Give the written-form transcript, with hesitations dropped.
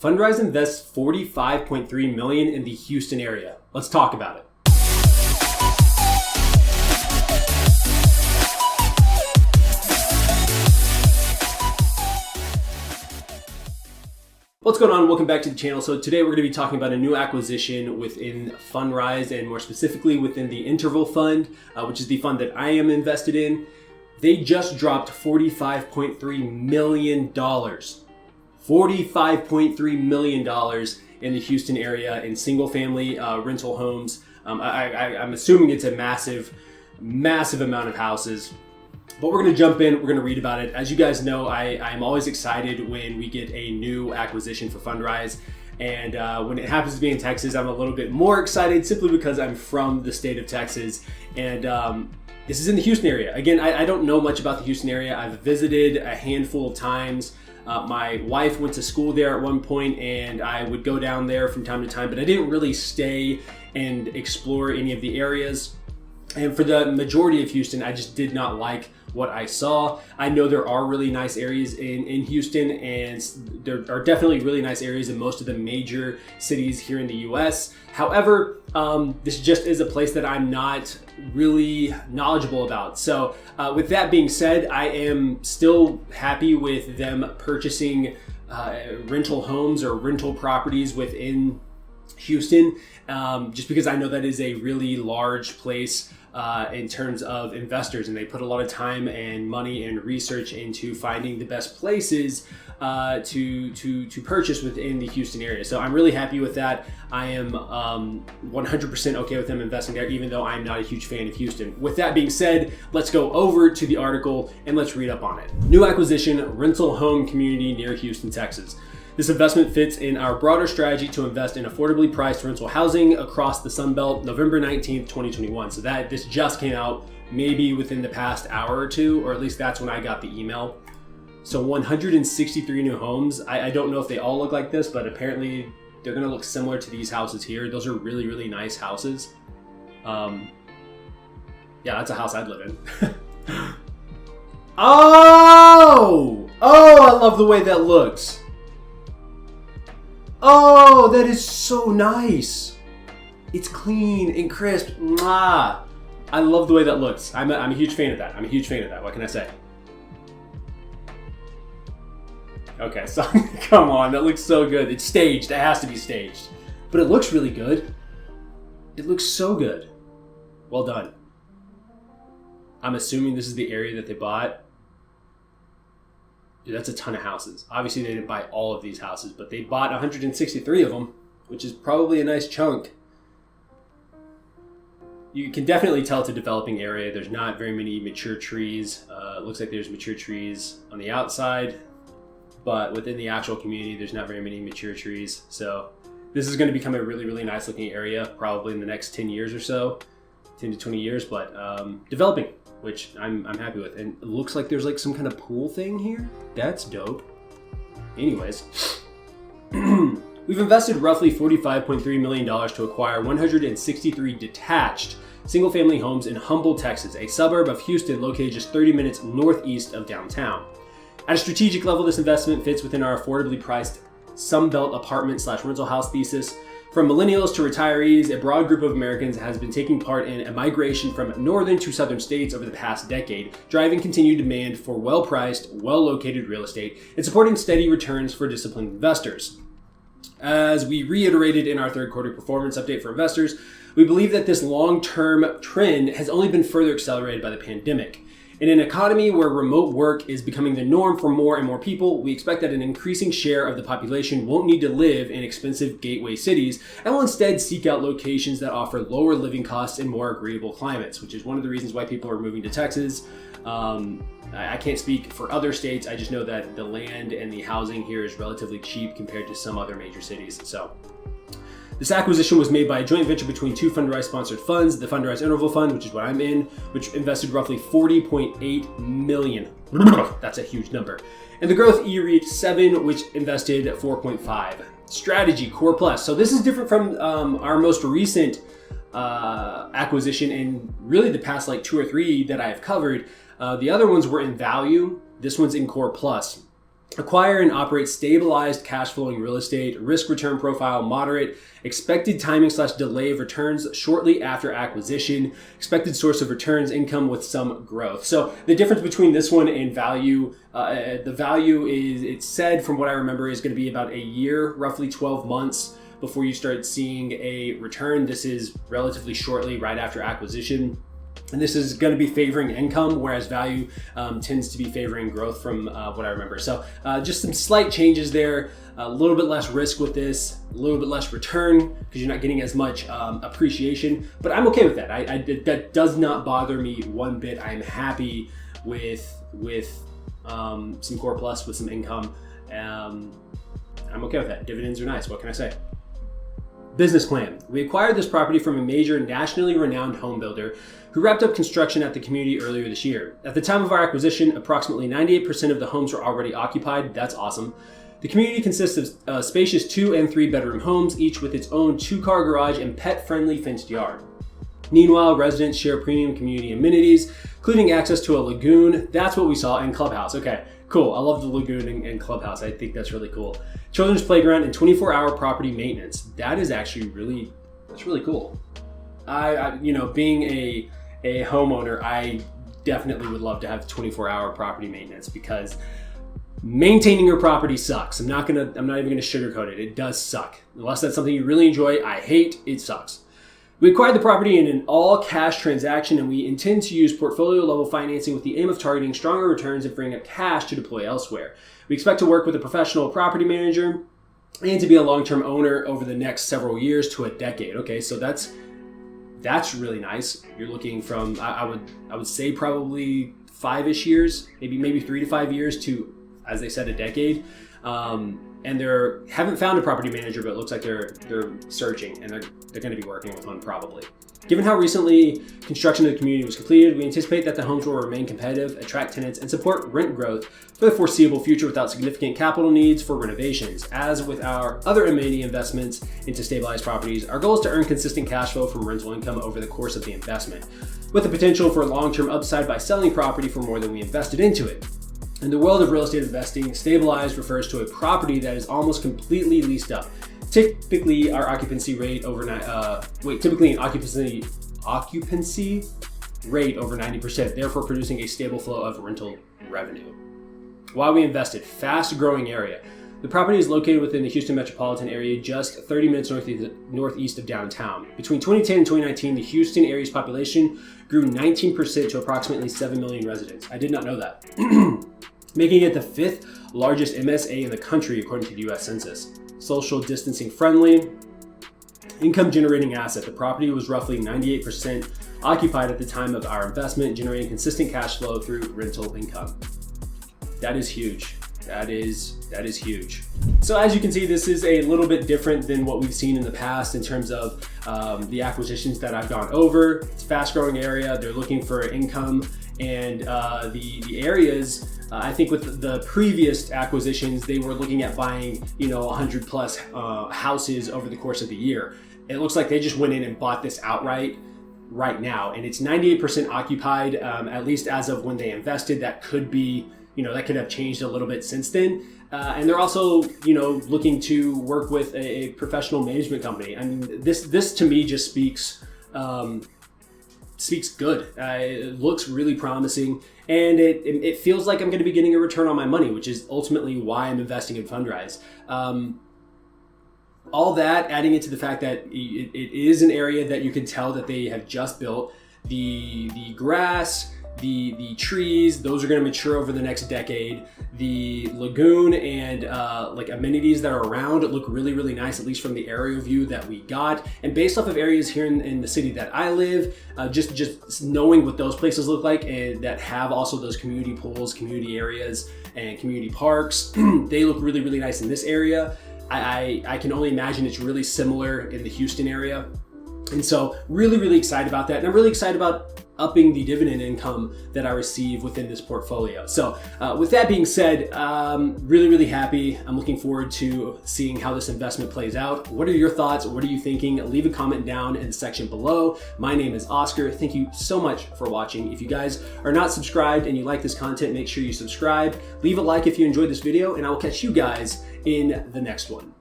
Fundrise invests $45.3 million in the Houston area. Let's talk about it. What's going on? Welcome back to the channel. So today we're going to be talking about a new acquisition within Fundrise, and more specifically within the interval fund, which is the fund that I am invested in. They just dropped $45.3 million. $45.3 million in the Houston area in single family rental homes. I'm assuming it's a massive amount of houses. But we're going to jump in, we're going to read about it. As you guys know, I'm always excited when we get a new acquisition for Fundrise. And when it happens to be in Texas, I'm a little bit more excited simply because I'm from the state of Texas. And this is in the Houston area. Again, I don't know much about the Houston area. I've visited a handful of times. My wife went to school there at one point, and I would go down there from time to time, but I didn't really stay and explore any of the areas. And for the majority of Houston, I just did not like what I saw. I know there are really nice areas in Houston, and there are definitely really nice areas in most of the major cities here in the US. However, this just is a place that I'm not really knowledgeable about. So with that being said, I am still happy with them purchasing rental homes or rental properties within Houston, just because I know that is a really large place in terms of investors, and they put a lot of time and money and research into finding the best places to purchase within the Houston area. So I'm really happy with that. I am 100% okay with them investing there, even though I'm not a huge fan of Houston. With that being said, let's go over to the article and let's read up on it. New acquisition, rental home community near Houston, Texas. This investment fits in our broader strategy to invest in affordably priced rental housing across the Sun Belt, November 19th, 2021. So this just came out maybe within the past hour or two, or at least that's when I got the email. So 163 new homes. I don't know if they all look like this, but apparently they're gonna look similar to these houses here. Those are really, really nice houses. Yeah, that's a house I'd live in. Oh, I love the way that looks. Oh, that is so nice. It's clean and crisp. Mwah. I love the way that looks. I'm a huge fan of that. What can I say? Okay, so come on, that looks so good. It's staged. It has to be staged. But it looks really good. It looks so good. Well done. I'm assuming this is the area that they bought. Dude, that's a ton of houses. Obviously, they didn't buy all of these houses, but they bought 163 of them, which is probably a nice chunk. You can definitely tell it's a developing area. There's not very many mature trees. It looks like there's mature trees on the outside, but within the actual community, there's not very many mature trees. So this is going to become a really, really nice looking area, probably in the next 10 years or so, 10 to 20 years, but developing, which I'm happy with. And it looks like there's like some kind of pool thing here. That's dope. Anyways, we've invested roughly $45.3 million to acquire 163 detached single-family homes in Humble, Texas, a suburb of Houston located just 30 minutes northeast of downtown. At a strategic level, this investment fits within our affordably priced Sunbelt apartment/rental house thesis. From millennials to retirees, a broad group of Americans has been taking part in a migration from northern to southern states over the past decade, driving continued demand for well-priced, well-located real estate and supporting steady returns for disciplined investors. As we reiterated in our third quarter performance update for investors, we believe that this long-term trend has only been further accelerated by the pandemic. In an economy where remote work is becoming the norm for more and more people, we expect that an increasing share of the population won't need to live in expensive gateway cities and will instead seek out locations that offer lower living costs and more agreeable climates, which is one of the reasons why people are moving to Texas. I can't speak for other states. I just know that the land and the housing here is relatively cheap compared to some other major cities. So this acquisition was made by a joint venture between two Fundrise-sponsored funds, the Fundrise Interval Fund, which is what I'm in, which invested roughly $40.8 million. That's a huge number. And the Growth E-REIT 7, which invested $4.5. Strategy, Core Plus. So this is different from our most recent acquisition and really the past like 2 or 3 that I have covered. The other ones were in value. This one's in Core Plus. Acquire and operate stabilized cash flowing real estate, risk return profile moderate, expected timing / delay of returns shortly after acquisition, expected source of returns, income with some growth. So the difference between this one and value, the value is, it's said from what I remember, is going to be about a year, roughly 12 months before you start seeing a return. This is relatively shortly right after acquisition. And this is going to be favoring income, whereas value tends to be favoring growth from what I remember. So just some slight changes there, a little bit less risk with this, a little bit less return because you're not getting as much appreciation, but I'm okay with that. That does not bother me one bit. I'm happy with some core plus, with some income. I'm okay with that. Dividends are nice. What can I say? Business plan. We acquired this property from a major nationally renowned home builder who wrapped up construction at the community earlier this year. At the time of our acquisition, approximately 98% of the homes were already occupied. That's awesome. The community consists of spacious 2 and 3 bedroom homes, each with its own 2-car garage and pet-friendly fenced yard. Meanwhile, residents share premium community amenities, including access to a lagoon. That's what we saw, in clubhouse. Okay, cool. I love the lagoon and clubhouse. I think that's really cool. Children's playground and 24-hour property maintenance. That is actually really cool. I being a homeowner, I definitely would love to have 24-hour property maintenance because maintaining your property sucks. I'm not even gonna sugarcoat it. It does suck. Unless that's something you really enjoy, I hate, it sucks. We acquired the property in an all-cash transaction, and we intend to use portfolio-level financing with the aim of targeting stronger returns and freeing up cash to deploy elsewhere. We expect to work with a professional property manager and to be a long-term owner over the next several years to a decade. Okay, so that's really nice. You're looking from, I would say probably 5-ish years, maybe 3 to 5 years to, as they said, a decade. And they haven't found a property manager, but it looks like they're searching, and they're going to be working with one probably. Given how recently construction of the community was completed, we anticipate that the homes will remain competitive, attract tenants, and support rent growth for the foreseeable future without significant capital needs for renovations. As with our other amenity investments into stabilized properties, our goal is to earn consistent cash flow from rental income over the course of the investment, with the potential for long-term upside by selling property for more than we invested into it. In the world of real estate investing, stabilized refers to a property that is almost completely leased up. Typically, our occupancy rate typically an occupancy rate over 90%, therefore producing a stable flow of rental revenue. Why we invested: fast-growing area. The property is located within the Houston metropolitan area, just 30 minutes northeast of downtown. Between 2010 and 2019, the Houston area's population grew 19% to approximately 7 million residents. I did not know that. Making it the 5th largest MSA in the country according to the US Census. Social distancing friendly. Income generating asset. The property was roughly 98% occupied at the time of our investment, generating consistent cash flow through rental income. That is huge. That is huge. So as you can see, this is a little bit different than what we've seen in the past in terms of the acquisitions that I've gone over. It's a fast growing area. They're looking for income, and the areas, I think with the previous acquisitions, they were looking at buying 100 plus houses over the course of the year. It looks like they just went in and bought this outright right now, and it's 98% occupied, at least as of when they invested. That could be, that could have changed a little bit since then. And they're also, looking to work with a professional management company. I mean, this to me just speaks good. It looks really promising, and it feels like I'm going to be getting a return on my money, which is ultimately why I'm investing in Fundrise. All that, adding into the fact that it is an area that you can tell that they have just built. The grass, the trees, those are going to mature over the next decade. The lagoon and amenities that are around look really, really nice, at least from the aerial view that we got. And based off of areas here in the city that I live, just knowing what those places look like, and that have also those community pools, community areas, and community parks, they look really, really nice in this area. I can only imagine it's really similar in the Houston area. And so really, really excited about that. And I'm really excited about upping the dividend income that I receive within this portfolio. So with that being said, really, really happy. I'm looking forward to seeing how this investment plays out. What are your thoughts? What are you thinking? Leave a comment down in the section below. My name is Oscar. Thank you so much for watching. If you guys are not subscribed and you like this content, make sure you subscribe. Leave a like if you enjoyed this video, and I will catch you guys in the next one.